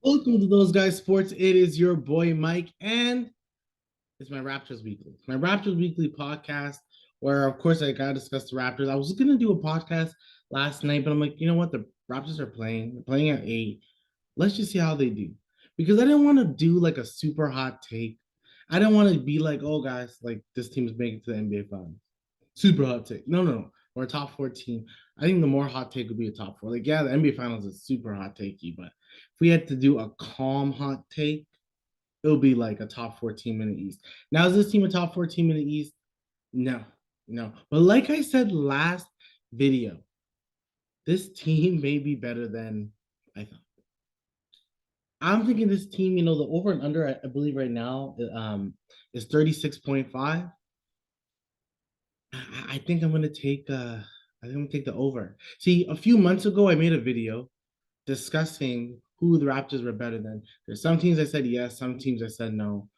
Welcome to Those Guys Sports. It is your boy Mike, and it's my Raptors Weekly. It's my Raptors Weekly podcast, where of course I gotta discuss the Raptors. I was gonna do a podcast last night, but I'm like, you know what? The Raptors are playing. They're playing at 8. Let's just see how they do. Because I didn't want to do like a super hot take. I didn't want to be like, oh guys, like this team is making it to the NBA Finals. Super hot take. No, no, no. We're a top 14. I think the more hot take would be a top 4. Like, yeah, the NBA Finals is super hot takey, but if we had to do a calm hot take, it would be like a top 4 team in the East. Now, is this team a top 4 team in the East? No, no. But like I said last video, this team may be better than I thought. I'm thinking this team, the over and under, I believe right now is 36.5. I think I'm gonna take I think I'm gonna take the over. See, a few months ago I made a video discussing who the Raptors were better than. There's some teams I said yes, some teams I said no.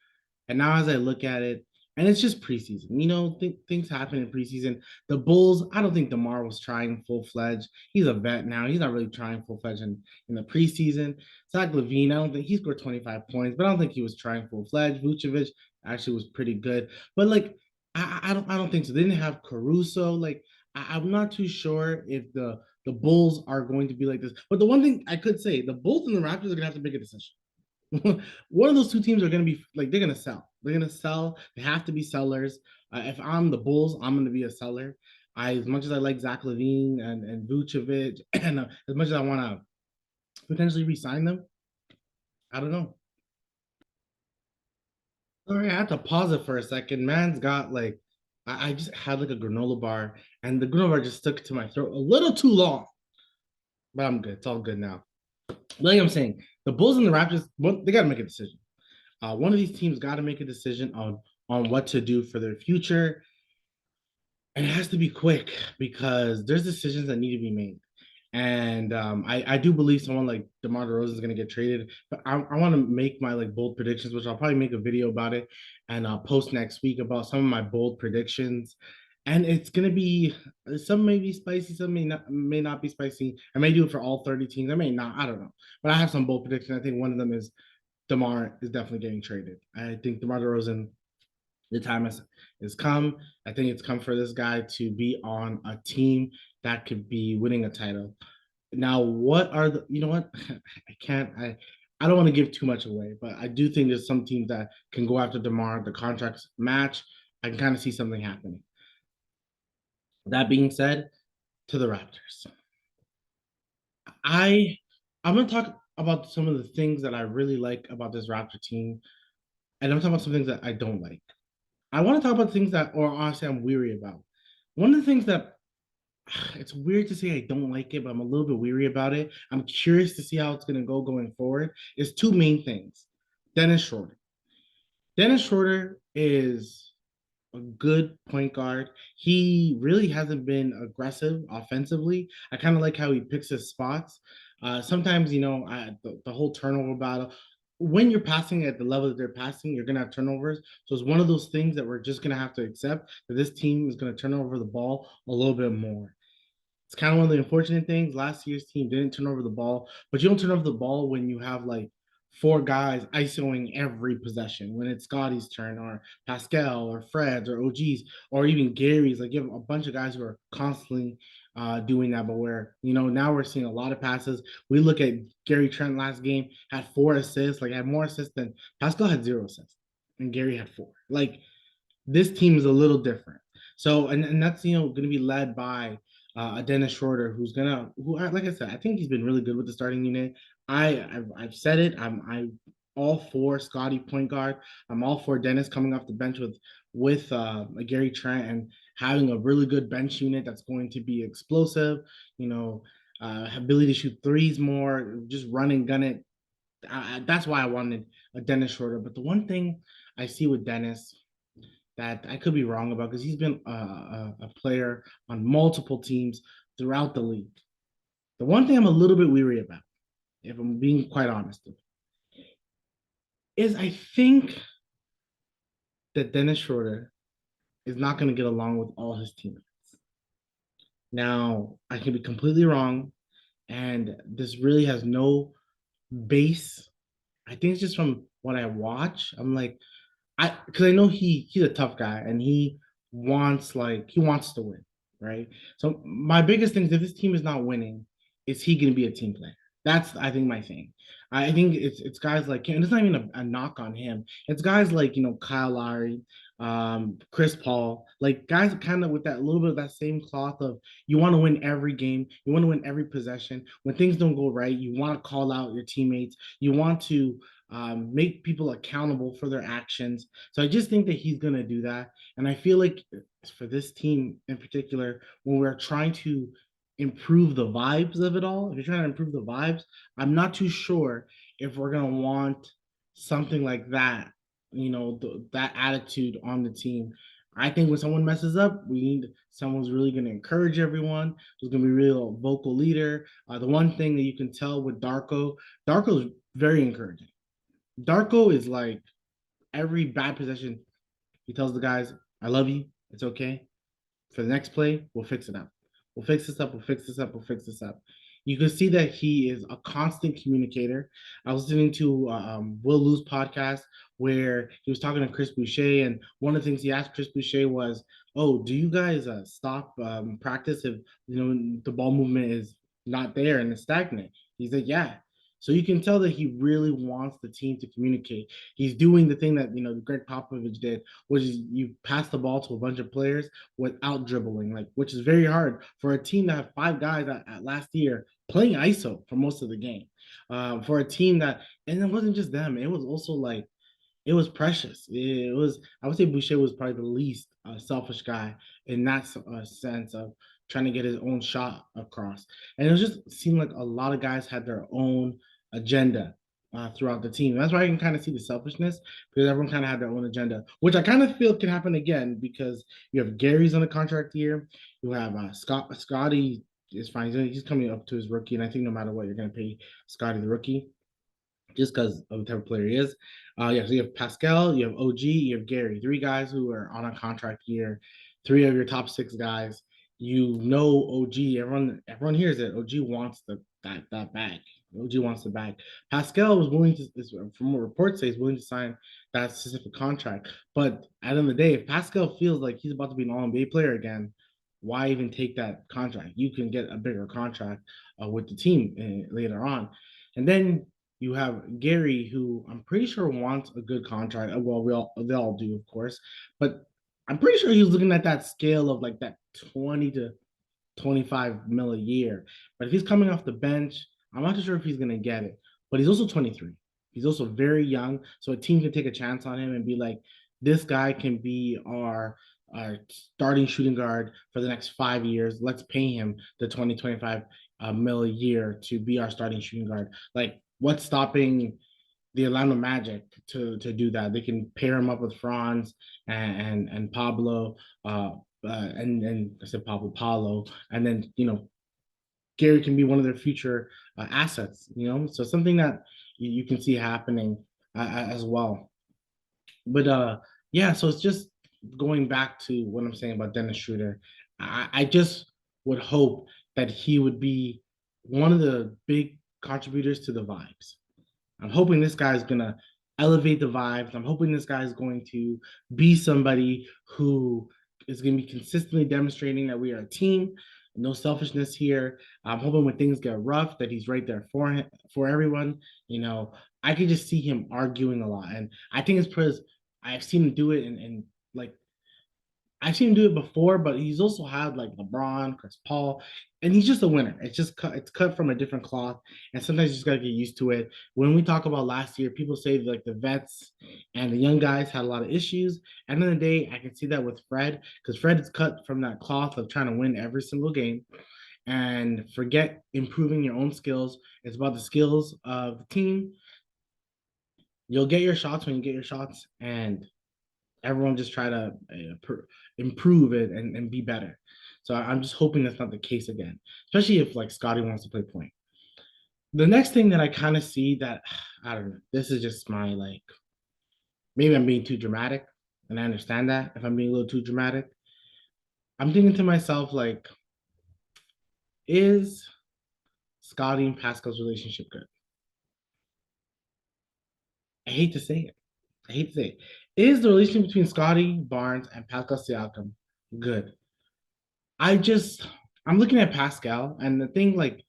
And now as I look at it, and it's just preseason, things happen in preseason. The Bulls, I don't think DeMar was trying full fledged. He's a vet now. He's not really trying full fledged in the preseason. Zach LaVine, I don't think he scored 25 points, but I don't think he was trying full fledged. Vucevic actually was pretty good, but like I don't think so. They didn't have Caruso. Like I'm not too sure if the Bulls are going to be like this. But the one thing I could say, the Bulls and the Raptors are gonna have to make a decision. One of those two teams are going to be like they're going to sell. They're going to sell. They have to be sellers. If I'm the Bulls, I'm going to be a seller. As much as I like Zach LaVine and Vucevic, and as much as I want to potentially re-sign them, I don't know. All right, I had to pause it for a second. Man's got like I just had like a granola bar, and the granola bar just stuck to my throat a little too long. But I'm good. It's all good now. Like I'm saying, the Bulls and the Raptors, they got to make a decision. One of these teams got to make a decision on what to do for their future, and it has to be quick because there's decisions that need to be made. And I do believe someone like DeMar DeRozan is going to get traded, but I want to make my like bold predictions, which I'll probably make a video about it and post next week about some of my bold predictions. And it's gonna be some may be spicy, some may not be spicy. I may do it for all 30 teams. I may not. I don't know. But I have some bold predictions. I think one of them is DeMar is definitely getting traded. I think DeMar DeRozan, the time has come. I think it's come for this guy to be on a team that could be winning a title. Now, what are the, you know what? I don't want to give too much away, but I do think there's some teams that can go after DeMar. The contracts match. I can kind of see something happening. That being said, to the Raptors, I I'm gonna talk about some of the things that I really like about this Raptor team, and I'm talking about some things that I don't like. I want to talk about things that, or honestly, I'm weary about. One of the things that it's weird to say I don't like it, but I'm a little bit weary about it. I'm curious to see how it's going to go going forward. Is two main things. Dennis Schroeder. Dennis Schroeder is a good point guard. He really hasn't been aggressive offensively. I kind of like how he picks his spots. Sometimes, the whole turnover battle, when you're passing at the level that they're passing, you're going to have turnovers. So it's one of those things that we're just going to have to accept that this team is going to turn over the ball a little bit more. It's kind of one of the unfortunate things. Last year's team didn't turn over the ball, but you don't turn over the ball when you have like four guys isoing every possession. When it's Scottie's turn, or Pascal, or Fred's, or OG's, or even Gary's. Like you have a bunch of guys who are constantly doing that. But where now we're seeing a lot of passes. We look at Gary Trent last game had 4 assists, like had more assists than Pascal had 0 assists, and Gary had 4. Like this team is a little different. So and that's going to be led by a Dennis Schroeder who like I said, I think he's been really good with the starting unit. I've said it. I'm all for Scottie point guard. I'm all for Dennis coming off the bench with Gary Trent and having a really good bench unit that's going to be explosive. Ability to shoot threes more, just run and gun it. That's why I wanted a Dennis Schroeder. But the one thing I see with Dennis that I could be wrong about because he's been a player on multiple teams throughout the league. The one thing I'm a little bit weary about, if I'm being quite honest, is I think that Dennis Schroeder is not going to get along with all his teammates. Now, I can be completely wrong, and this really has no base I think it's just from what I watch. I'm like, because I know he's a tough guy and he wants to win, right? So my biggest thing is if this team is not winning, is he going to be a team player? That's I think my thing. I think it's guys like and it's not even a knock on him. It's guys like Kyle Lowry, Chris Paul, like guys kind of with that little bit of that same cloth of you want to win every game, you want to win every possession. When things don't go right, you want to call out your teammates, you want to make people accountable for their actions. So I just think that he's going to do that. And I feel like for this team in particular, when we're trying to improve the vibes of it all, if you're trying to improve the vibes, I'm not too sure if we're going to want something like that, that attitude on the team. I think when someone messes up, we need someone who's really going to encourage everyone, who's going to be a real vocal leader. The one thing that you can tell with Darko is very encouraging. Darko is like every bad possession, he tells the guys, I love you. It's okay. For the next play, we'll fix it up. We'll fix this up. We'll fix this up. We'll fix this up. You can see that he is a constant communicator. I was listening to Will Lou's podcast where he was talking to Chris Boucher, and one of the things he asked Chris Boucher was, "Oh, do you guys stop practice if the ball movement is not there and it's stagnant?" He said, "Yeah." So you can tell that he really wants the team to communicate. He's doing the thing that Greg Popovich did, which is you pass the ball to a bunch of players without dribbling, like which is very hard for a team that had five guys at last year playing ISO for most of the game. For a team that, and it wasn't just them, it was also like it was precious. It was, I would say Boucher was probably the least selfish guy in that sense of trying to get his own shot across. And it was just seemed like a lot of guys had their own agenda throughout the team. That's why I can kind of see the selfishness because everyone kind of had their own agenda, which I kind of feel can happen again because you have Gary's on a contract year. You have Scottie is fine. He's coming up to his rookie, and I think no matter what, you're going to pay Scottie the rookie just because of the type of player he is. Yeah, so you have Pascal, you have OG, you have Gary, three guys who are on a contract year, three of your top six guys. OG, everyone hears it. OG wants that bag. OG wants the bag. Pascal was willing to, from what reports say, is willing to sign that specific contract. But at the end of the day, if Pascal feels like he's about to be an All NBA player again, why even take that contract? You can get a bigger contract with the team later on. And then you have Gary, who I'm pretty sure wants a good contract. Well, they all do, of course, but I'm pretty sure he's looking at that scale of like that 20 to 25 mil a year. But if he's coming off the bench, I'm not too sure if he's gonna get it. But he's also 23. He's also very young, so a team can take a chance on him and be like, this guy can be our starting shooting guard for the next 5 years. Let's pay him the 2025 mil a year to be our starting shooting guard. Like, what's stopping the Atlanta Magic to do that? They can pair him up with Franz and Pablo, and I said Paulo, and then Gary can be one of their future assets. So something that you can see happening as well. But yeah, so it's just going back to what I'm saying about Dennis Schroeder. I just would hope that he would be one of the big contributors to the vibes. I'm hoping this guy is gonna elevate the vibes. I'm hoping this guy is going to be somebody who is going to be consistently demonstrating that we are a team. No selfishness here. I'm hoping when things get rough that he's right there for him, for everyone. I could just see him arguing a lot, and I think it's because I've seen him do it, and like I've seen him do it before, but he's also had like LeBron, Chris Paul, and he's just a winner. It's cut from a different cloth, and sometimes you just gotta get used to it. When we talk about last year, people say like the vets and the young guys had a lot of issues. At the end of the day, I can see that with Fred, because Fred is cut from that cloth of trying to win every single game and forget improving your own skills. It's about the skills of the team. You'll get your shots when you get your shots, and everyone just try to improve it and be better. So I'm just hoping that's not the case again, especially if like Scottie wants to play point. The next thing that I kind of see that I don't know, this is just my like maybe I'm being too dramatic, and I understand that if I'm being a little too dramatic. I'm thinking to myself like, is Scottie and Pascal's relationship good? hate to say it. I hate to say it. Is the relationship between Scottie Barnes and Pascal Siakam good? I just I'm looking at Pascal and the thing like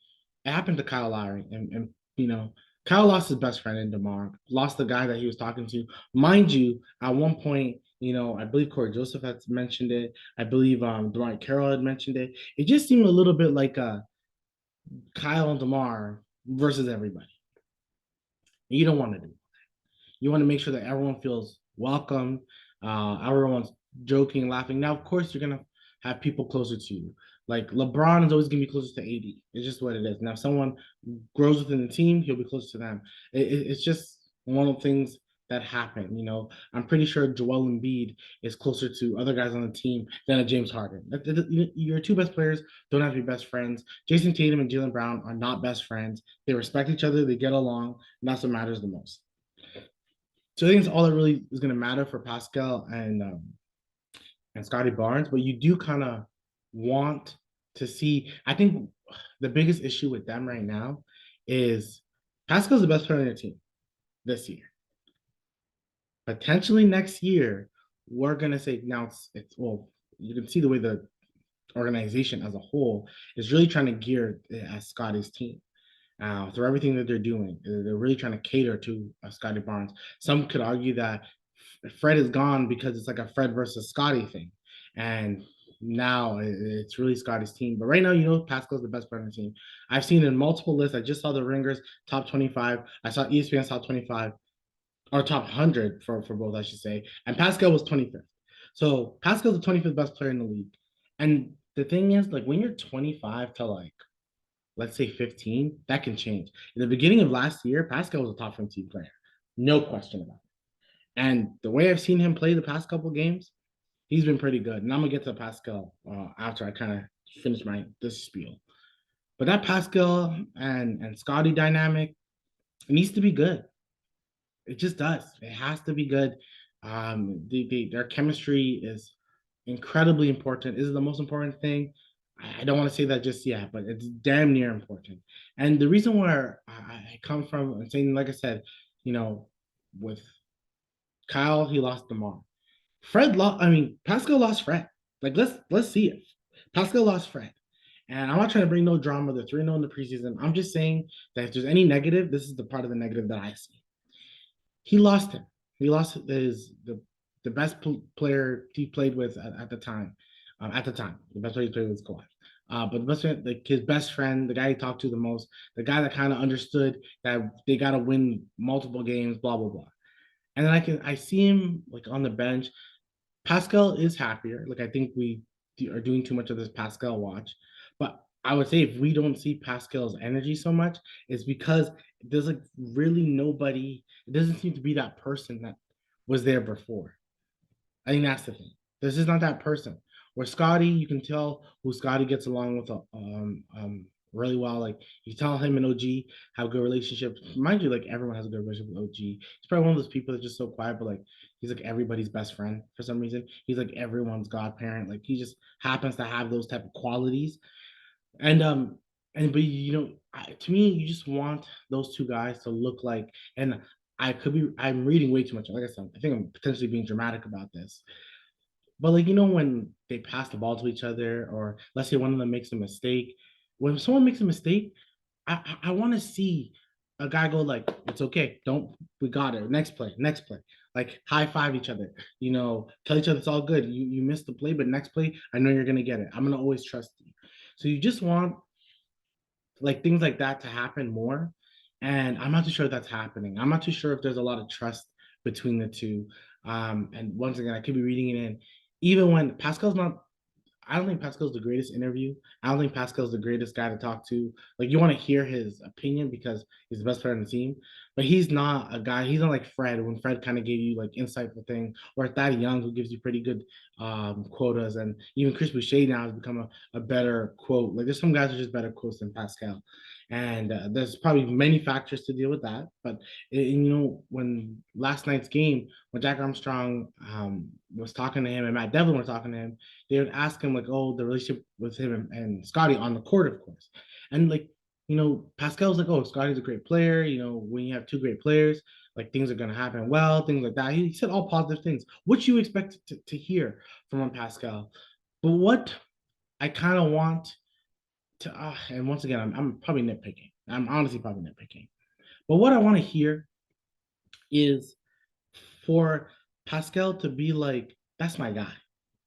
it happened to Kyle Lowry and you know Kyle lost his best friend in DeMar, lost the guy that he was talking to. Mind you, at one point, I believe Corey Joseph had mentioned it. I believe Dwight Carroll had mentioned it. It just seemed a little bit like Kyle and DeMar versus everybody. You don't want to do. You want to make sure that everyone feels welcome. Everyone's joking, laughing. Now, of course, you're gonna have people closer to you. Like LeBron is always gonna be closer to AD. It's just what it is. Now, if someone grows within the team, he'll be closer to them. It's just one of the things that happen. I'm pretty sure Joel Embiid is closer to other guys on the team than a James Harden. Your two best players don't have to be best friends. Jason Tatum and Jaylen Brown are not best friends. They respect each other. They get along. And that's what matters the most. So I think it's all that really is going to matter for Pascal and Scottie Barnes. But you do kind of want to see. I think the biggest issue with them right now is Pascal's the best player on their team this year. Potentially next year, we're gonna say now it's well, you can see the way the organization as a whole is really trying to gear it as Scottie's team through everything that they're doing. They're really trying to cater to Scottie Barnes. Some could argue that Fred is gone because it's like a Fred versus Scottie thing. And now it's really Scottie's team. But right now, Pascal's the best player on the team. I've seen in multiple lists. I just saw the Ringers top 25. I saw ESPN's top 25 or top 100 for both, I should say. And Pascal was 25th. So Pascal's the 25th best player in the league. And the thing is, like, when you're 25 to like let's say 15, that can change. In the beginning of last year, Pascal was a top 15 player. No question about it. And the way I've seen him play the past couple games, he's been pretty good. And I'm gonna get to Pascal after I kind of finish this spiel. But that Pascal and Scottie dynamic, it needs to be good. It just does. It has to be good. Their chemistry is incredibly important. Is it the most important thing? I don't want to say that just yet, but it's damn near important. And the reason where I come from and saying, like I said, with Kyle, he lost DeMar. Fred lost. I mean, Pascal lost Fred. Like let's see it. Pascal lost Fred. And I'm not trying to bring no drama. They're 3-0 in the preseason. I'm just saying that if there's any negative, this is the part of the negative that I see. He lost him. He lost the best player he played with at the time. At the time, the best player he played with was Kawhi. But the best friend, like his best friend, the guy he talked to the most, the guy that kind of understood that they got to win multiple games, blah blah blah. And then I see him like on the bench. Pascal is happier. Like I think we are doing too much of this Pascal watch, but I would say if we don't see Pascal's energy so much, it's because there's like really nobody. It doesn't seem to be that person that was there before. I think that's the thing. This is not that person. Where Scottie, you can tell who Scottie gets along with really well. Like you tell him and OG have good relationships. Mind you, like everyone has a good relationship with OG. He's probably one of those people that's just so quiet, but like he's like everybody's best friend for some reason. He's like everyone's godparent. Like he just happens to have those type of qualities. But to me, you just want those two guys to look like. And I'm reading way too much. Like I said, I think I'm potentially being dramatic about this. But like when they pass the ball to each other, or let's say one of them makes a mistake, when someone makes a mistake, I want to see a guy go like, "It's okay, don't we got it? Next play." Like high five each other, tell each other it's all good. You missed the play, but next play, I know you're gonna get it. I'm gonna always trust you. So you just want like things like that to happen more. And I'm not too sure if that's happening. I'm not too sure if there's a lot of trust between the two. And once again, I could be reading it in. Even when Pascal's not I don't think Pascal's the greatest interview. I don't think Pascal's the greatest guy to talk to. Like you want to hear his opinion because he's the best player on the team, but he's not a guy. He's not like Fred when Fred kind of gave you like insightful thing, or Thad Young who gives you pretty good quotas, and even Chris Boucher now has become a better quote. Like there's some guys who are just better quotes than Pascal, and there's probably many factors to deal with that. But when last night's game, when Jack Armstrong was talking to him and Matt Devlin were talking to him, they would ask him like, "Oh, the relationship with him and Scottie on the court, of course," and like Pascal's like, oh, Scottie's a great player. When you have two great players, like things are gonna happen well, things like that. He said all positive things, which you expect to hear from Pascal. But what I kind of want and once again, I'm probably nitpicking. I'm honestly probably nitpicking. But what I want to hear is for Pascal to be like, that's my guy.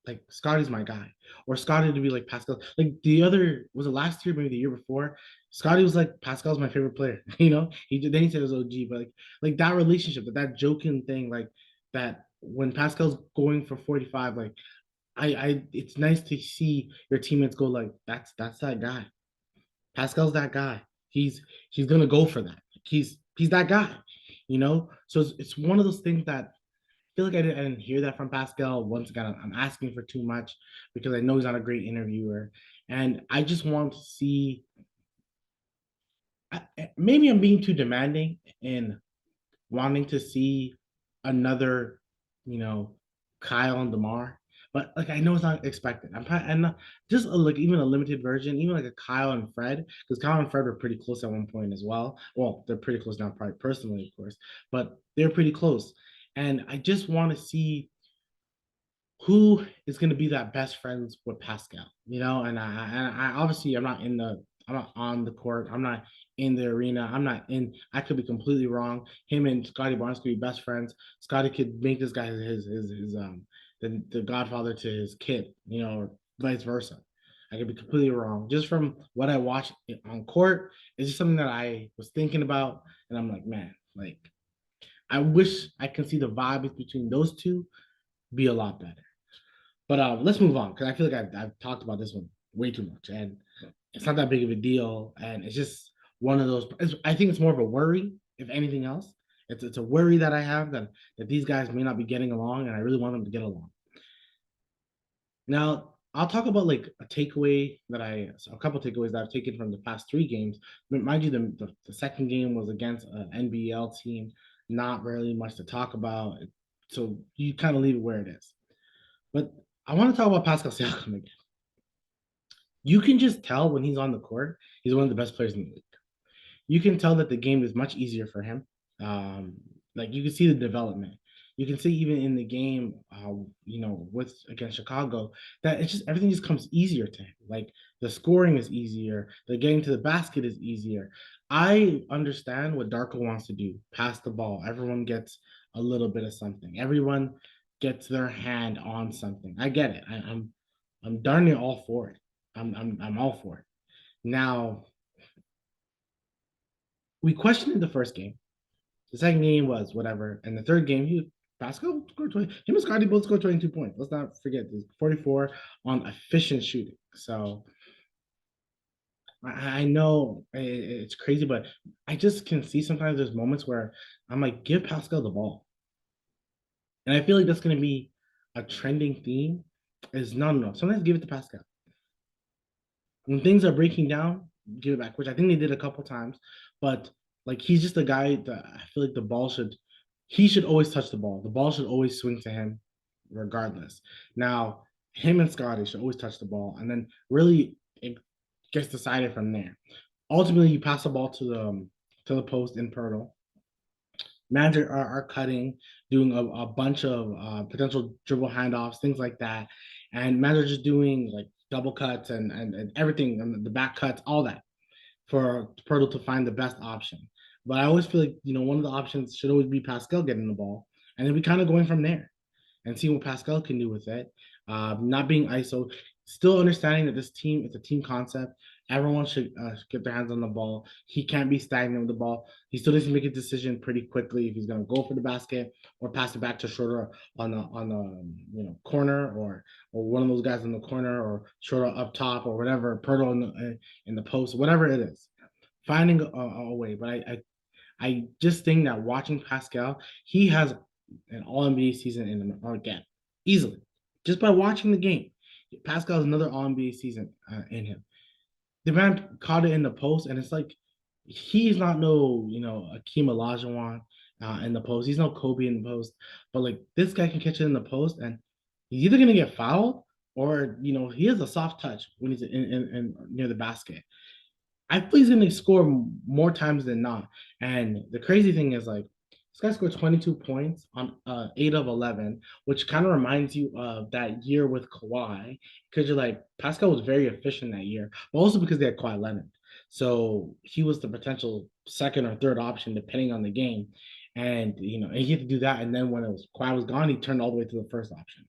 Like Scottie's my guy. Or Scottie to be like Pascal. Like the other was it last year, maybe the year before? Scottie was like, Pascal's my favorite player. He said it was OG, but like that relationship, that joking thing, like that when Pascal's going for 45, like I it's nice to see your teammates go like, that's that guy. Pascal's that guy. He's gonna go for that. He's that guy. So it's one of those things that I feel like I didn't hear that from Pascal. Once again, I'm asking for too much because I know he's not a great interviewer, and I just want to see. Maybe I'm being too demanding in wanting to see another, you know, Kyle and Demar. But like I know it's not expected. I'm just like even a limited version, even like a Kyle and Fred, because Kyle and Fred were pretty close at one point as well. Well, they're pretty close now, probably personally, of course, but they're pretty close. And I just want to see who is going to be that best friends with Pascal. And I obviously I'm not on the court. I'm not in the arena. I could be completely wrong. Him and Scottie Barnes could be best friends. Scottie could make this guy the godfather to his kid, or vice versa. I could be completely wrong. Just from what I watched on court, it's just something that I was thinking about, and I'm like, man, like I wish I can see the vibes between those two be a lot better. But let's move on because I feel like I've talked about this one way too much, and it's not that big of a deal, and it's just one of those. I think it's more of a worry, if anything else. It's a worry that I have that these guys may not be getting along, and I really want them to get along. Now, I'll talk about like a couple takeaways that I've taken from the past three games. But mind you, the second game was against an NBL team, not really much to talk about. So you kind of leave it where it is. But I want to talk about Pascal Siakam again. You can just tell when he's on the court, he's one of the best players in the league. You can tell that the game is much easier for him. Um, like you can see the development. You can see even in the game, with against Chicago, that it's just everything just comes easier to him. Like the scoring is easier, the getting to the basket is easier. I understand what Darko wants to do: pass the ball. Everyone gets a little bit of something. Everyone gets their hand on something. I get it. I'm darn near all for it. I'm all for it. Now we questioned in the first game. The second game was whatever, and the third game Pascal scored 20. Him and Scottie both scored 22 points. Let's not forget this 44 on efficient shooting. So I know it's crazy, but I just can see sometimes there's moments where I'm like, give Pascal the ball, and I feel like that's going to be a trending theme. Is no. Sometimes give it to Pascal. When things are breaking down, give it back, which I think they did a couple times. But like he's just a guy that I feel like he should always touch the ball. The ball should always swing to him, regardless. Now, him and Scottie should always touch the ball, and then really it gets decided from there. Ultimately, you pass the ball to the post in Pirtle. Magic are cutting, doing a bunch of potential dribble handoffs, things like that. And Magic just doing like double cuts and everything, and the back cuts, all that for Pirtle to find the best option. But I always feel like, one of the options should always be Pascal getting the ball. And then we kind of going from there and seeing what Pascal can do with it. Not being ISO, still understanding that this team is a team concept. Everyone should get their hands on the ball. He can't be stagnant with the ball. He still needs to make a decision pretty quickly if he's going to go for the basket or pass it back to Schroeder on the corner or one of those guys in the corner or Schroeder up top or whatever, Pirtle in the post, whatever it is. Finding a way, but I just think that watching Pascal, he has an All NBA season in him again, easily, just by watching the game. Pascal has another All NBA season in him. The man caught it in the post, and it's like he's not no Akeem Olajuwon in the post. He's no Kobe in the post, but like this guy can catch it in the post, and he's either gonna get fouled or he has a soft touch when he's in near the basket. I feel he's gonna score more times than not. And the crazy thing is like this guy scored 22 points on 8 of 11, which kind of reminds you of that year with Kawhi, because you're like Pascal was very efficient that year, but also because they had Kawhi Leonard. So he was the potential second or third option depending on the game. And and he had to do that. And then when it was Kawhi was gone, he turned all the way to the first option.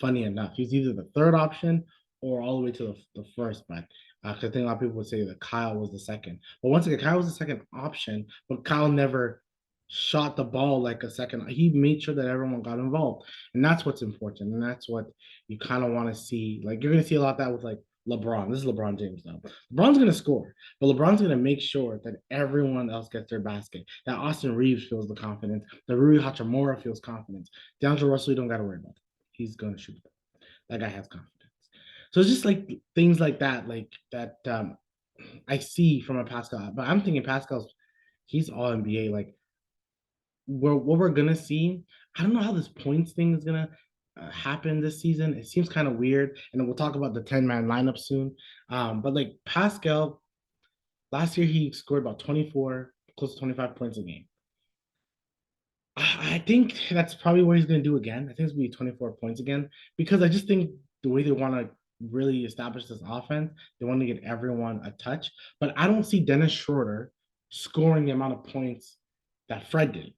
Funny enough, he's either the third option or all the way to the first. But because I think a lot of people would say that Kyle was the second. But once again, Kyle was the second option, but Kyle never shot the ball like a second. He made sure that everyone got involved. And that's what's important. And that's what you kind of want to see. Like you're going to see a lot of that with like LeBron. This is LeBron James though. LeBron's going to score, but LeBron's going to make sure that everyone else gets their basket. That Austin Reeves feels the confidence. That Rui Hachimura feels confidence. DeAndre Russell, you don't got to worry about it. He's going to shoot. That guy has confidence. So it's just like things like that, I see from a Pascal. But I'm thinking Pascal's he's all NBA. Like what we're gonna see. I don't know how this points thing is gonna happen this season. It seems kind of weird, and we'll talk about the 10-man lineup soon. But like Pascal, last year he scored about 24, close to 25 points a game. I think that's probably what he's going to do again. I think it's going to be 24 points again because I just think the way they want to really establish this offense, they want to get everyone a touch. But I don't see Dennis Schroeder scoring the amount of points that Fred did.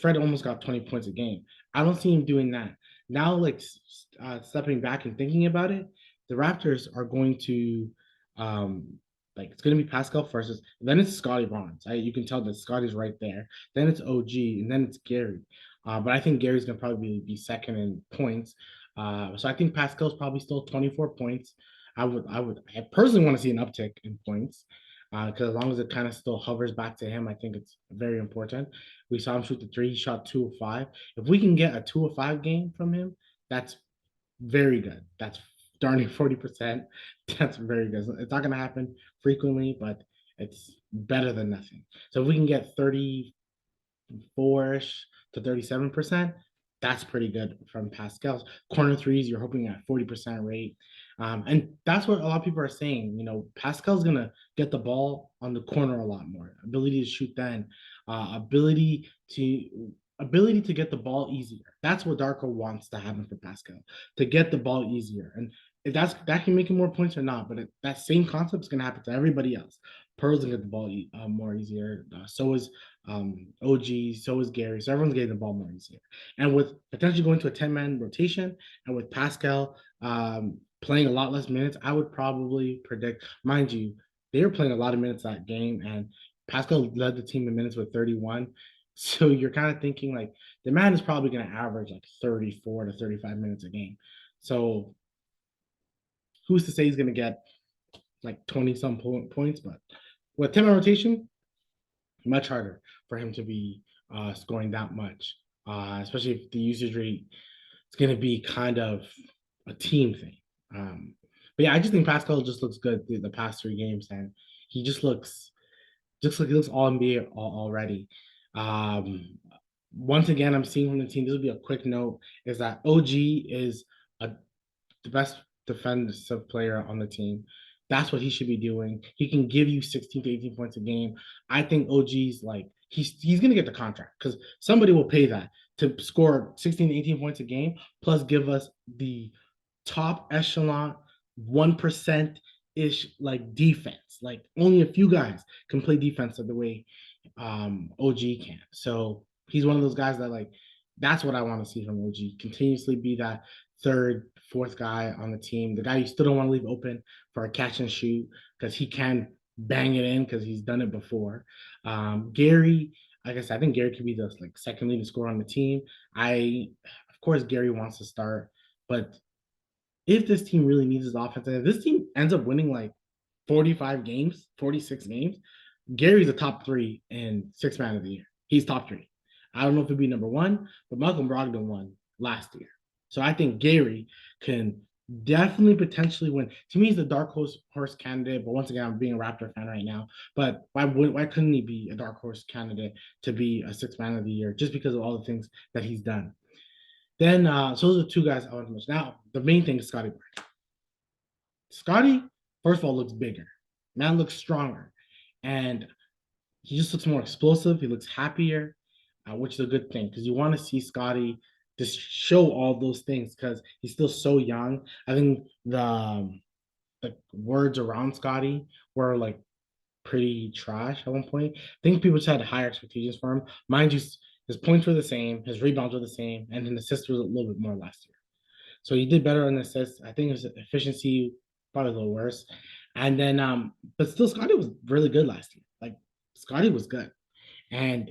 Fred almost got 20 points a game. I don't see him doing that. Now, stepping back and thinking about it, the Raptors are going to, it's going to be Pascal first. Then it's Scottie Barnes. You can tell that Scottie's right there. Then it's OG, and then it's Gary. But I think Gary's going to probably be second in points. So I think Pascal's probably still 24 points. I personally want to see an uptick in points because as long as it kind of still hovers back to him, I think it's very important. We saw him shoot the three. He shot 2 of 5. If we can get a 2 of 5 game from him, that's very good. That's darn 40%. That's very good. It's not going to happen frequently, but it's better than nothing. So if we can get 34ish to 37%, that's pretty good from Pascal's. Corner threes, you're hoping at 40% rate. And that's what a lot of people are saying. Pascal's going to get the ball on the corner a lot more. Ability to shoot then, ability to get the ball easier. That's what Darko wants to happen for Pascal, to get the ball easier. And if that can make him more points or not, but that same concept is going to happen to everybody else. Pearl's going to get the ball more easier. So is OG, so is Gary. So everyone's getting the ball more easier. And with potentially going to a 10-man rotation and with Pascal playing a lot less minutes, I would probably predict, mind you, they were playing a lot of minutes that game, and Pascal led the team in minutes with 31. So you're kind of thinking like the man is probably going to average like 34 to 35 minutes a game. So who's to say he's going to get like 20 some points? But with 10-man rotation, much harder for him to be scoring that much, especially if the usage rate is going to be kind of a team thing. But yeah, I just think Pascal just looks good the past 3 games, and he just like he looks all NBA already. Um, Once again, I'm seeing from the team. This will be a quick note: is that OG is a, the best defensive player on the team. That's what he should be doing. He can give you 16 to 18 points a game. I think OG's like he's gonna get the contract because somebody will pay that to score 16 to 18 points a game, plus give us the top echelon 1% ish like defense. Like only a few guys can play defense the way OG can. So he's one of those guys that like that's what I want to see from OG. Continuously be that third, fourth guy on the team. The guy you still don't want to leave open for a catch and shoot because he can bang it in because he's done it before. Gary, like I said, I think Gary could be the like second leading scorer on the team. Of course, Gary wants to start, but if this team really needs his offense, and if this team ends up winning like 45 games, 46 games, Gary's a top 3 in 6-man of the year. He's top 3. I don't know if it'd be number 1, but Malcolm Brogdon won last year. So I think Gary can definitely potentially win. To me, he's the dark horse candidate. But once again, I'm being a Raptor fan right now. But why couldn't he be a dark horse candidate to be a 6-man of the year just because of all the things that he's done? Then, so those are 2 guys I want to mention. Now, the main thing is Scottie. Scottie, first of all, looks bigger. Man looks stronger, and he just looks more explosive. He looks happier, which is a good thing because you want to see Scottie just show all those things because he's still so young. I think the words around Scottie were like pretty trash at one point. I think people just had higher expectations for him. Mind you, his points were the same, his rebounds were the same, and his assists was a little bit more last year. So he did better on assists. I think his efficiency probably a little worse. And then but still Scottie was really good last year. Like Scottie was good. And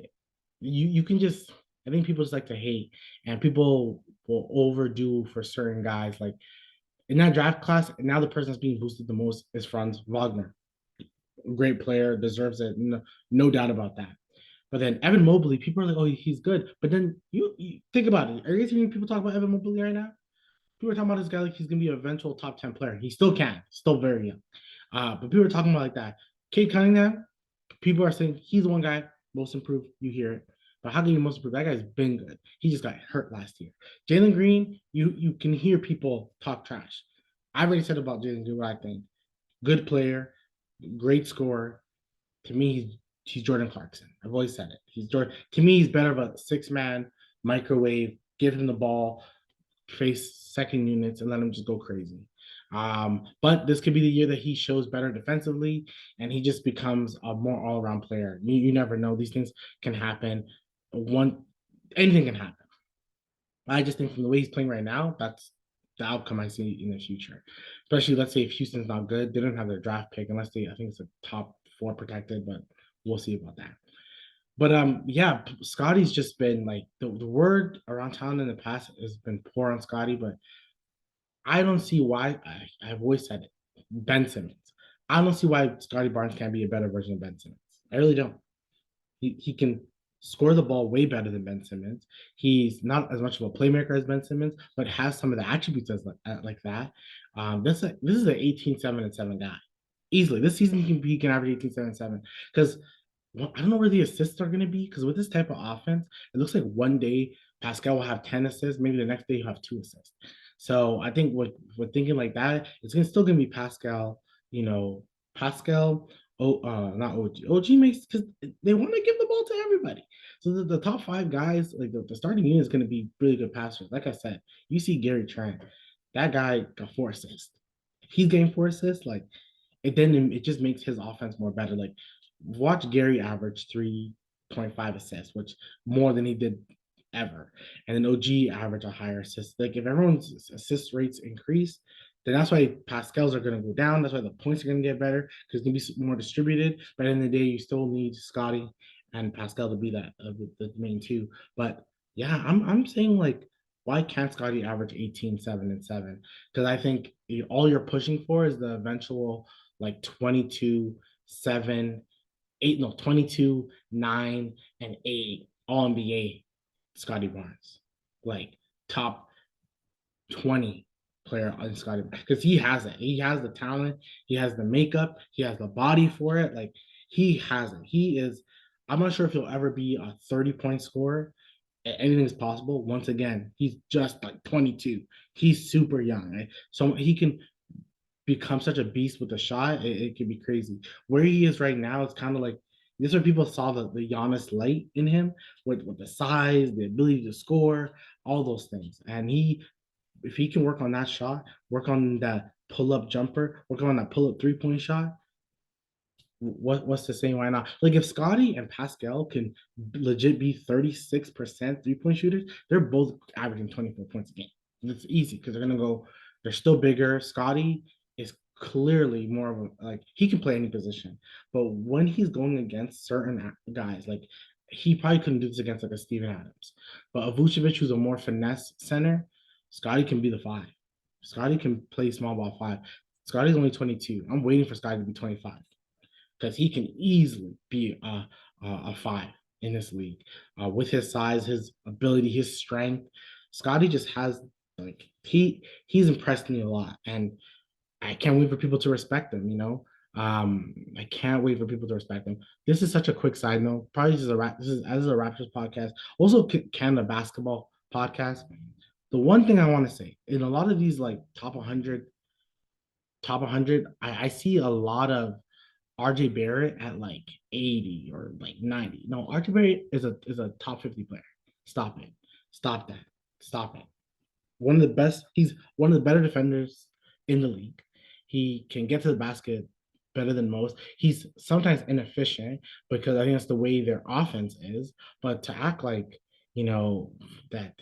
you can just I think people just like to hate and people will overdo for certain guys. Like in that draft class, now the person that's being boosted the most is Franz Wagner. Great player, deserves it, no doubt about that. But then Evan Mobley, people are like, oh, he's good. But then you think about it. Are you hearing people talk about Evan Mobley right now? People are talking about this guy like he's gonna be an eventual top 10 player. He still can, still very young. But people are talking about like that. Kate Cunningham, people are saying he's the one guy most improved. You hear it. But how can you most improve? That guy's been good. He just got hurt last year. Jalen Green, you can hear people talk trash. I already said about Jalen Green what I think. Good player, great scorer. To me, he's Jordan Clarkson. I've always said it. He's Jordan. To me, he's better of a six-man microwave. Give him the ball, face second units, and let him just go crazy. But this could be the year that he shows better defensively and he just becomes a more all-around player. You never know. These things can happen. One Anything can happen. I just think from the way he's playing right now, that's the outcome I see in the future. Especially, let's say if Houston's not good, they don't have their draft pick unless I think it's a top four protected, but we'll see about that. But yeah, Scottie's just been like the word around town in the past has been poor on Scottie, but I don't see why. I've always said it. Ben Simmons. I don't see why Scottie Barnes can't be a better version of Ben Simmons. I really don't. He can score the ball way better than Ben Simmons. He's not as much of a playmaker as Ben Simmons, but has some of the attributes as like that. This is an 18, 7, and 7 guy. Easily. This season he can average 18, 7, and 7. Because well, I don't know where the assists are going to be because with this type of offense, it looks like one day Pascal will have 10 assists, maybe the next day he'll have 2 assists. So I think with thinking like that, still gonna be Pascal, Pascal, not OG. OG makes because they want to give the ball to everybody. So the top five guys, like the starting unit is gonna be really good passers. Like I said, you see Gary Trent, that guy got 4 assists. If he's getting 4 assists, like it just makes his offense more better. Like watch Gary average 3.5 assists, which more than he did ever. And then OG average a higher assist. Like if everyone's assist rates increase, then that's why Pascals are going to go down. That's why the points are going to get better because it's going to be more distributed. But in the day, you still need Scottie and Pascal to be that the main two. But yeah, I'm saying like why can't Scottie average 18, 7, and 7? Because I think all you're pushing for is the eventual like 22, 7, 8, no, 22, 9, and 8 all NBA Scottie Barnes. Like top 20 player on Scottie because he has it. He has the talent, he has the makeup, he has the body for it. Like he has it. He is, I'm not sure if he'll ever be a 30-point scorer. Anything is possible. Once again, he's just like 22. He's super young, right? So he can become such a beast with a shot, it can be crazy. Where he is right now, it's kind of like this is where people saw the Giannis light in him with the size, the ability to score, all those things. And if he can work on that shot, work on that pull up jumper, work on that pull up 3-point shot, what's to say why not? Like if Scottie and Pascal can legit be 36% 3-point shooters, they're both averaging 24 points a game. It's easy because they're still bigger. Scottie is clearly more of a like he can play any position, but when he's going against certain guys, like he probably couldn't do this against like a Steven Adams, but a Vucevic who's a more finesse center, Scottie can be the five. Scottie can play small ball five. Scottie's only 22. I'm waiting for Scottie to be 25 because he can easily be a five in this league with his size, his ability, his strength. Scottie just has like he's impressed me a lot, and I can't wait for people to respect him. I can't wait for people to respect him. This is such a quick side note. Probably just a rap. This is as a Raptors podcast, also Canada basketball podcast. The one thing I want to say in a lot of these like top 100, I see a lot of RJ Barrett at like 80 or like 90. No, RJ Barrett is a top 50 player. Stop it. Stop that. Stop it. One of the best. He's one of the better defenders in the league. He can get to the basket better than most. He's sometimes inefficient because I think that's the way their offense is. But to act like you know that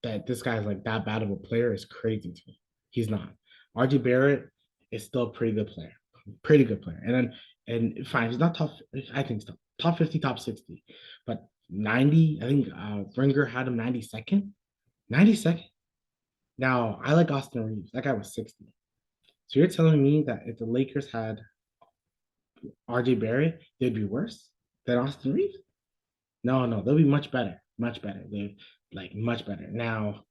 that this guy's like that bad of a player is crazy to me. He's not. RJ Barrett is still a pretty good player, pretty good player. And fine, he's not top. I think still top 50, top 60, but 90. I think Ringer had him 92nd. 92nd. Now, I like Austin Reeves. That guy was 60. So you're telling me that if the Lakers had RJ Barrett, they'd be worse than Austin Reeves? No, no, they'll be much better. Much better. They're like much better. Now,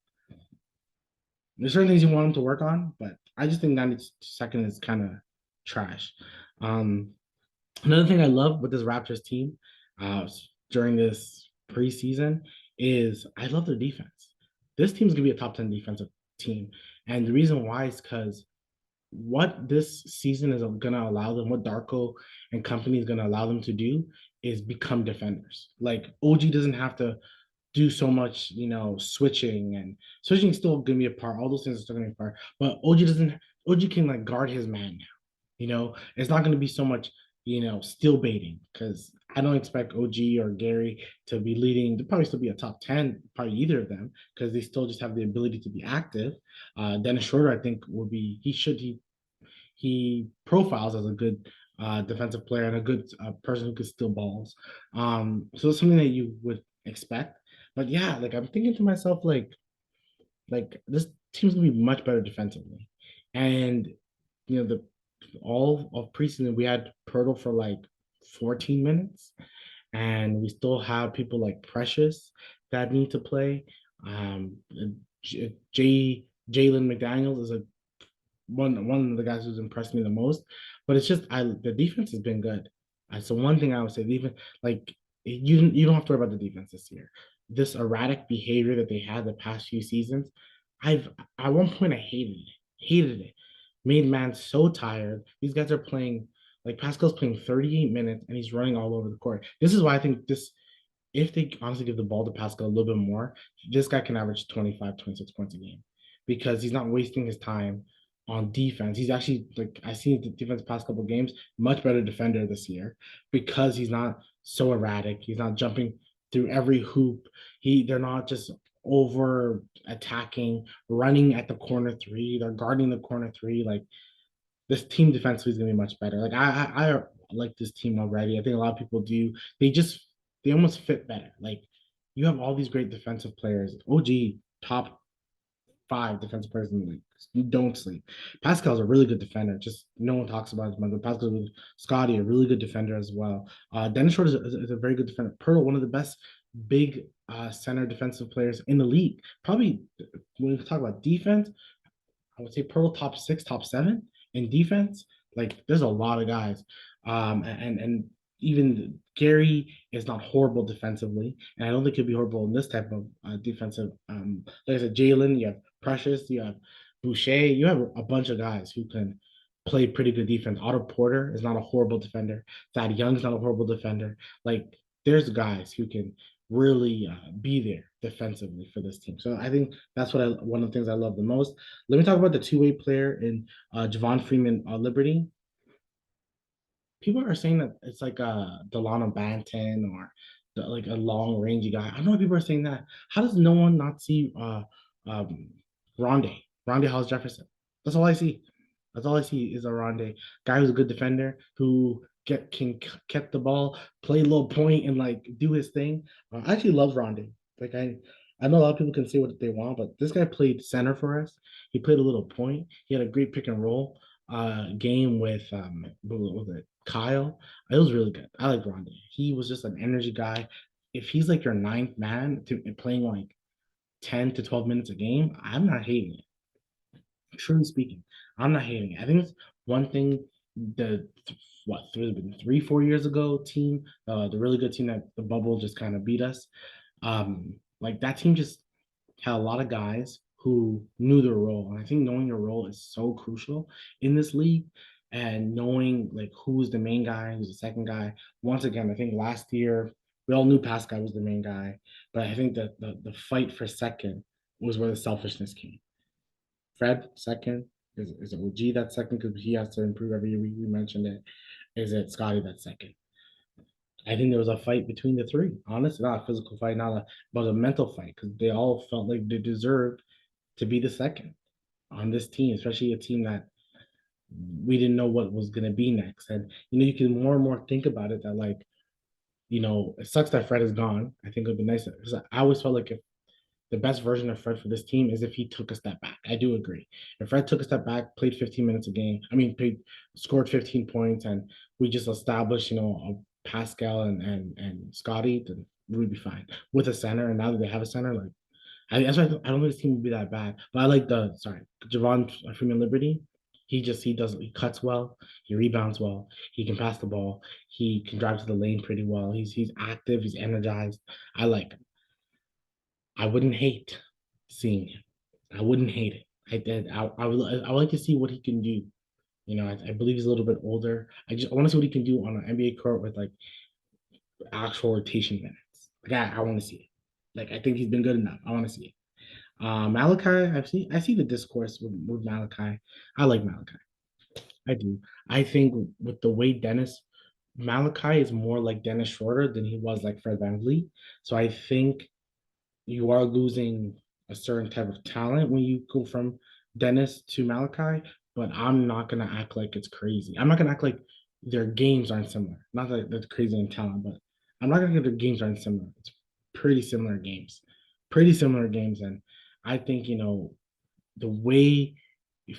there's certain things you want them to work on, but I just think 92nd is kind of trash. Um, Another thing I love with this Raptors team uh, during this preseason is I love their defense. This team's gonna be a top 10 defensive team. And the reason why is because what this season is going to allow them, what Darko and company is going to allow them to do is become defenders. Like OG doesn't have to do so much, switching, and switching is still going to be a part. All those things are still going to be a part. But OG doesn't. OG can like guard his man now. It's not going to be so much, still baiting because I don't expect OG or Gary to be leading. They'll probably still be a top 10, probably either of them, because they still just have the ability to be active. Dennis Schroeder, I think, will be, he profiles as a good defensive player and a good person who could steal balls. So it's something that you would expect. But yeah, like I'm thinking to myself, like this team's gonna be much better defensively. And the all of preseason we had Pirtle for like 14 minutes, and we still have people like Precious that need to play. Um, Jalen McDaniels is a one of the guys who's impressed me the most. But it's just the defense has been good. So one thing I would say, even like you don't have to worry about the defense this year. This erratic behavior that they had the past few seasons, I've at one point I hated it. Made man so tired. These guys are playing like Pascal's playing 38 minutes and he's running all over the court. This is why I think this if they honestly give the ball to Pascal a little bit more, this guy can average 25, 26 points a game because he's not wasting his time on defense. He's actually, like, I seen the defense past couple games, much better defender this year because he's not so erratic. He's not jumping through every hoop. They're not just over attacking, running at the corner three. They're guarding the corner three. Like this team defensively is gonna be much better. Like I like this team already. I think a lot of people do. They almost fit better. Like you have all these great defensive players. OG top five defensive players in the league. You don't sleep. Pascal's a really good defender. Just no one talks about him. But Pascal with Scottie, a really good defender as well. Dennis Schroeder is a very good defender. Pearl, one of the best big center defensive players in the league. Probably when we talk about defense, I would say Pearl top six, top seven in defense. Like there's a lot of guys. And even Gary is not horrible defensively, and I don't think he'll be horrible in this type of defensive. Like I said, Jalen, you have Precious, you have Boucher, you have a bunch of guys who can play pretty good defense. Otto Porter is not a horrible defender. Thad Young's not a horrible defender. Like there's guys who can really be there defensively for this team. So I think that's one of the things I love the most. Let me talk about the two-way player in Javon Freeman Liberty. People are saying that it's like Delano Banton or like a long rangy guy. I don't know why people are saying that. How does no one not see um, Rondé Hollis Jefferson? That's all I see. That's all I see is a Rondé guy who's a good defender who can get the ball, play a little point, and like do his thing. I actually love Rondé. Like I know a lot of people can say what they want, but this guy played center for us. He played a little point. He had a great pick and roll game with what was it? Kyle. It was really good. I like Rondé. He was just an energy guy. If he's like your ninth man to playing like 10 to 12 minutes a game, I'm not hating it. Truly speaking, I'm not hating it. I think it's one thing the what 3, 4 years ago team, the really good team that the bubble just kind of beat us. Like that team just had a lot of guys who knew their role. And I think knowing your role is so crucial in this league. and knowing like who's the main guy, who's the second guy. Once again, I think last year we all knew Pascal was the main guy, but I think that the fight for second was where the selfishness came. Fred second. Is it OG that second because he has to improve every year? We mentioned it. Is it Scottie that second? I think there was a fight between the three. Honestly, not a physical fight, not a but a mental fight because they all felt like they deserved to be the second on this team, especially a team that we didn't know what was going to be next. And you can more and more think about it that like it sucks that Fred is gone. I think it would be nice. I always felt like if the best version of Fred for this team is if he took a step back. I do agree. If Fred took a step back, played 15 minutes a game, scored 15 points, and we just established, a Pascal and Scottie, then we'd be fine with a center. And now that they have a center, like that's why I don't think this team would be that bad. But I like Javon Freeman Liberty. He cuts well, he rebounds well, he can pass the ball, he can drive to the lane pretty well. He's active, he's energized. I like him. I wouldn't hate seeing him. I wouldn't hate it. I did. I would like to see what he can do. I believe he's a little bit older. I want to see what he can do on an NBA court with like actual rotation minutes. Like I want to see it. Like I think he's been good enough. I want to see it. Malachi, I see the discourse with Malachi. I like Malachi. I do. I think with the way Malachi is more like Dennis Schroeder than he was like Fred VanVleet. So I think you are losing a certain type of talent when you go from Dennis to Malachi, but I'm not gonna act like it's crazy. I'm not gonna act like their games aren't similar. Not that that's crazy in talent, but I'm not gonna get their games aren't similar. It's pretty similar games. Pretty similar games. And I think, the way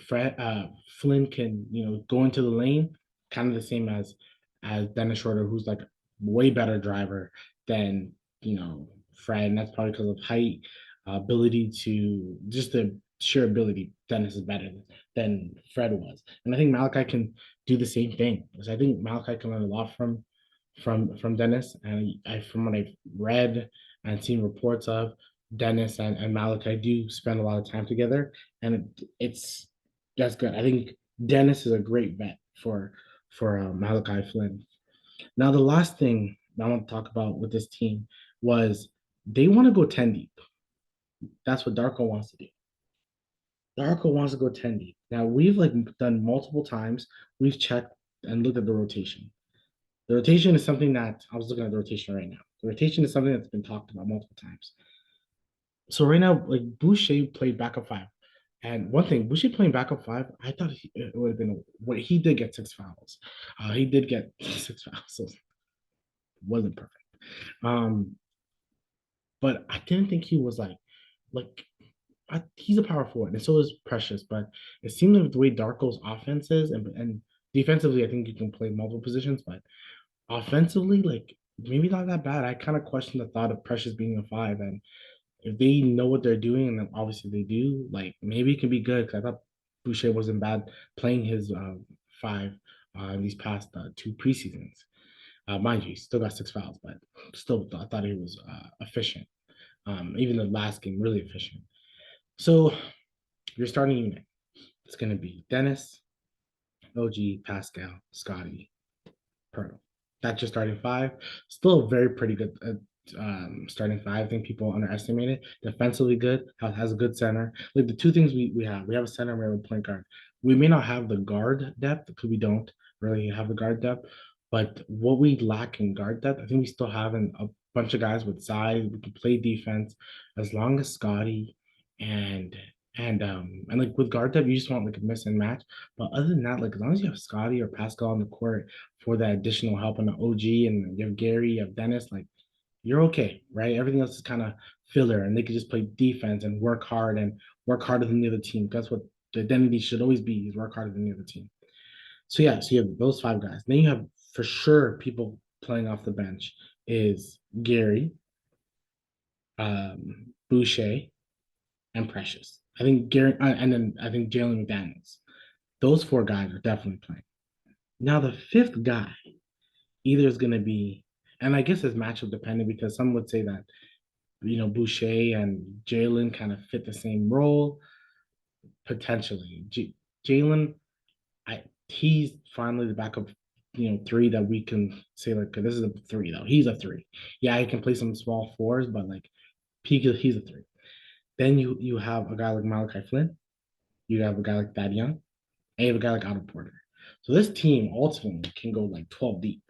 Flynn can, go into the lane, kind of the same as Dennis Schroeder, who's like way better driver than Fred, and that's probably because of height, ability to just the sheer ability. Dennis is better than Fred was, and I think Malachi can do the same thing. Because I think Malachi can learn a lot from Dennis, and from what I've read and seen reports of, Dennis and Malachi do spend a lot of time together, and it's that's good. I think Dennis is a great vet for Malachi Flynn. Now, the last thing I want to talk about with this team was they want to go 10 deep. That's what Darko wants to do. Darko wants to go 10 deep. Now, we've like done multiple times. We've checked and looked at the rotation. The rotation is something that I was looking at the rotation right now. The rotation is something that's been talked about multiple times. So right now, like Boucher played backup five. And one thing, Boucher playing backup five, I thought it would have been what he did get 6 fouls. He did get 6 fouls, so it wasn't perfect. Um, but I didn't think he was like he's a power forward, and so is Precious. But it seemed like the way Darko's offense is, and defensively, I think you can play multiple positions, but offensively, like maybe not that bad. I kind of question the thought of Precious being a five, and if they know what they're doing, and obviously they do, like maybe it can be good. Because I thought Boucher wasn't bad playing his five in these past two preseasons. Mind you, he still got 6 fouls, but still I thought he was efficient. Even the last game, really efficient. So your starting unit, it's going to be Dennis, OG, Pascal, Scottie, Pirtle. That's your starting five. Still a very pretty good starting five. I think people underestimate it. Defensively good, has a good center. Like the two things we have a center and we have a point guard. We may not have the guard depth because we don't really have the guard depth, but what we lack in guard depth, I think we still have a bunch of guys with size. We can play defense as long as Scottie and and like with guard depth, you just want like a miss and match. But other than that, like as long as you have Scottie or Pascal on the court for that additional help on the OG and you have Gary, you have Dennis, like you're okay, right? Everything else is kind of filler, and they could just play defense and work hard and work harder than the other team. That's what the identity should always be: is work harder than the other team. So yeah, so you have those five guys. Then you have for sure people playing off the bench is Gary, Boucher, and Precious. I think Gary, and then I think Jalen McDaniels. Those four guys are definitely playing. Now the fifth guy either is going to be, and I guess it's matchup dependent because some would say that Boucher and Jalen kind of fit the same role potentially. Jalen, he's finally the backup, three that we can say like this is a three though. He's a three. Yeah, he can play some small fours, but like he's a three. Then you have a guy like Malachi Flynn. You have a guy like Thad Young, and you have a guy like Otto Porter. So this team ultimately can go like 12 deep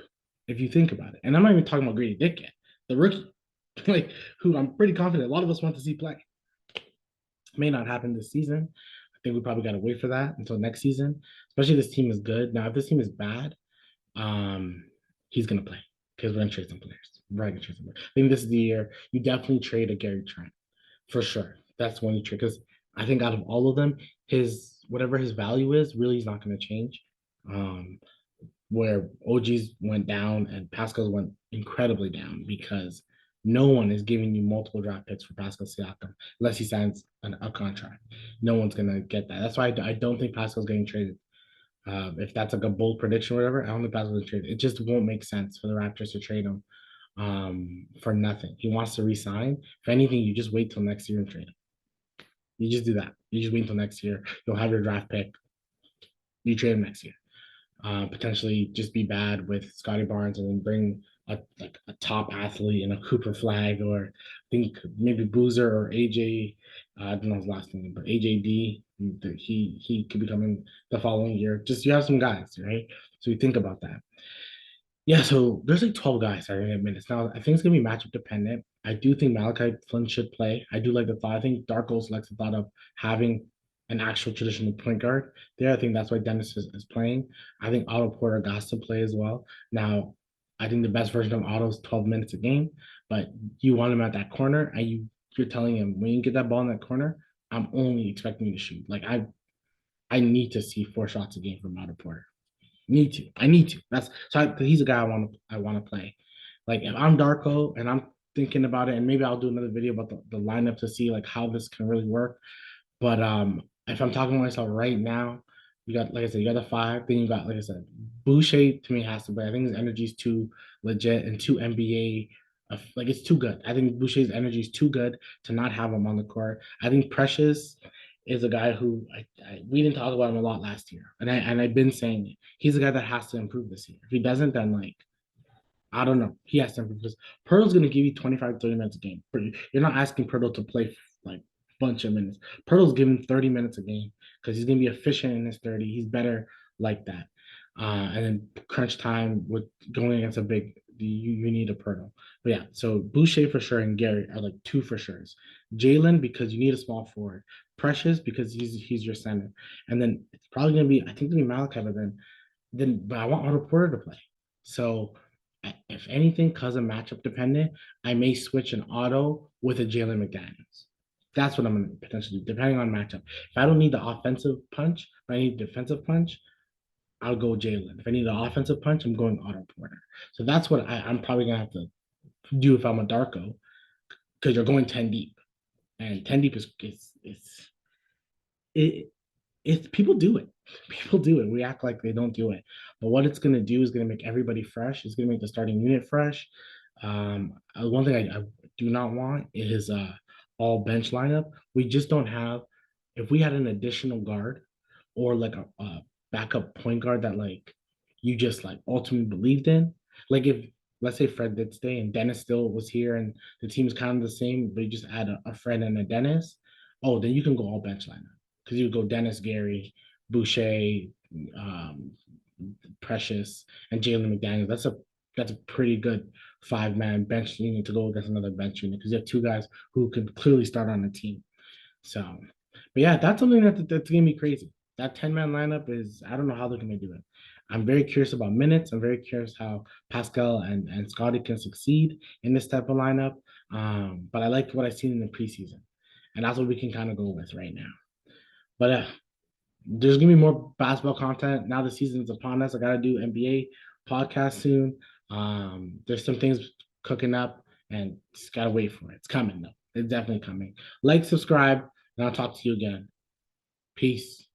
if you think about it. And I'm not even talking about Grady Dick yet, the rookie, like who I'm pretty confident a lot of us want to see play. May not happen this season. I think we probably got to wait for that until next season. Especially if this team is good. Now, if this team is bad, um, he's gonna play because we're gonna trade some players. We're gonna trade some players. I think this is the year you definitely trade a Gary Trent for sure. That's one you trade because I think out of all of them, his whatever his value is really is not gonna change. Um, where OG's went down and Pascal's went incredibly down because no one is giving you multiple draft picks for Pascal Siakam unless he signs a contract. No one's gonna get that. That's why I don't think Pascal's getting traded. If that's like a bold prediction or whatever, I don't think Pascal's getting traded. It just won't make sense for the Raptors to trade him for nothing. He wants to resign. If anything, you just wait till next year and trade him. You just do that. You just wait until next year. You'll have your draft pick. You trade him next year. Potentially just be bad with Scottie Barnes and then bring a top athlete and a Cooper Flag or I think maybe Boozer or AJ. I don't know his last name, but AJD. He could be coming the following year. Just you have some guys, right? So you think about that. Yeah, so there's like 12 guys that are gonna get minutes. Now, I think it's gonna be matchup dependent. I do think Malachi Flynn should play. I do like the thought. I think Darko likes the thought of having an actual traditional point guard there. I think that's why Dennis is playing. I think Otto Porter got to play as well. Now, I think the best version of Otto is 12 minutes a game, but you want him at that corner, and you're telling him when you get that ball in that corner, I'm only expecting you to shoot. Like I need to see 4 shots a game from Otto Porter. Need to. I need to. He's a guy I want to play. Like if I'm Darko and I'm thinking about it, and maybe I'll do another video about the lineup to see like how this can really work. But if I'm talking to myself right now, you got like I said, you got the five. Then you got like I said, Boucher to me has to play. I think his energy is too legit and too NBA. Like it's too good. I think Boucher's energy is too good to not have him on the court. I think Precious is a guy who we didn't talk about him a lot last year, and I've been saying it. He's a guy that has to improve this year. If he doesn't, then like I don't know. He has to improve because Pirtle's going to give you 25, 30 minutes a game. You're not asking Pirtle to play like a bunch of minutes. Pirtle's giving 30 minutes a game because he's going to be efficient in his 30. He's better like that. And then crunch time with going against a big, you need a Pirtle. But yeah, so Boucher for sure and Gary are like two for sures. Jalen because you need a small forward. Precious because he's your center. And then it's probably going to be, I think it's going to be Malachi, but I want Otto Porter to play. So if anything, because of matchup dependent, I may switch an auto with a Jalen McDaniels. That's what I'm going to potentially do, depending on matchup. If I don't need the offensive punch, but I need defensive punch, I'll go Jalen. If I need the offensive punch, I'm going Otto Porter. So that's what I'm probably going to have to do if I'm a Darko, because you're going 10 deep. And 10 deep it, it's people do it. People do it. We act like they don't do it. But what it's going to do is going to make everybody fresh. It's going to make the starting unit fresh. One thing I do not want is all bench lineup. We just don't have. If we had an additional guard or like a backup point guard that like you just like ultimately believed in, like if let's say Fred did stay and Dennis still was here and the team's kind of the same, but you just add a Fred and a Dennis, oh, then you can go all bench lineup because you go Dennis, Gary, Boucher, um, Precious, and Jalen McDaniels. That's a pretty good 5-man bench unit to go against another bench unit because you have two guys who can clearly start on the team. So, but yeah, that's something that's gonna be crazy. That 10-man lineup is I don't know how they're gonna do it. I'm very curious about minutes. I'm very curious how Pascal and Scottie can succeed in this type of lineup. But I like what I've seen in the preseason, and that's what we can kind of go with right now. But there's gonna be more basketball content now. The season's upon us. I gotta do NBA podcast soon. There's some things cooking up, and just gotta wait for it. It's coming though. It's definitely coming. Like, subscribe, and I'll talk to you again. Peace.